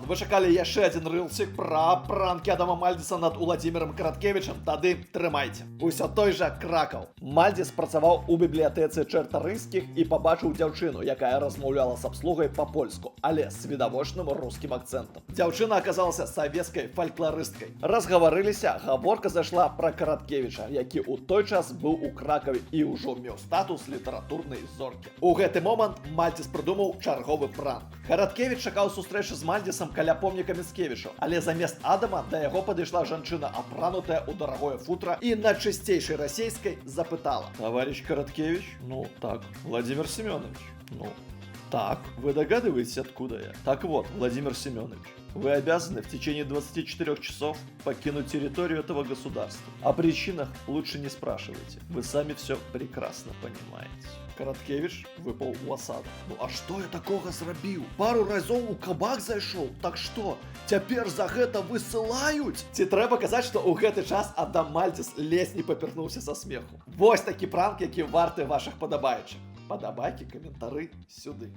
вы чакалі яшчэ адзін рылсік пра пранкі Адама Мальдзеса над Уладзімірам Караткевічам, тады трымайце. Усё той жа Кракаў. Мальдзес працаваў у бібліятэцы Чартарыйскіх і пабачыў дзяўчыну, якая размаўляла з абслугай па-польску, але з відавочным рускім акцэнтам. Дзяўчына аказалася савецкай фалькларысткай. Разгаварыліся, гаворка зайшла пра Караткевіча, які ў той час быў у Кракаве і ўжо меў статус літаратурнай зоркі. У гэты момант Мальдзес прыдумаў чарговы пранк. Караткевіч чакаў сустрэчы з Мальдзесам каля помніка Міцкевічу, але замест Адама да яго падышла жанчына, апранутая ў дарагое футра, і на чысцейшай расейскай запытала: «Товарищ Короткевич? Ну, так. Владимир Семенович? Ну, так. Вы догадываетесь, откуда я? Так вот, Владимир Семенович, вы обязаны в течение 24 часов покинуть территорию этого государства. О причинах лучше не спрашивайте. Вы сами все прекрасно понимаете». Караткевич выпал у осаду. Ну а что я такого зрабіў? Пару разоў у кабак зайшоў. Так что, цяпер за гэта высылаюць? Ці трэба казаць, што ў гэты час Адам Мальдзес ледзь не папернуўся са смеху. Вось такі пранк, які варты вашых падабайчык. Падабайкі, каментары сюды.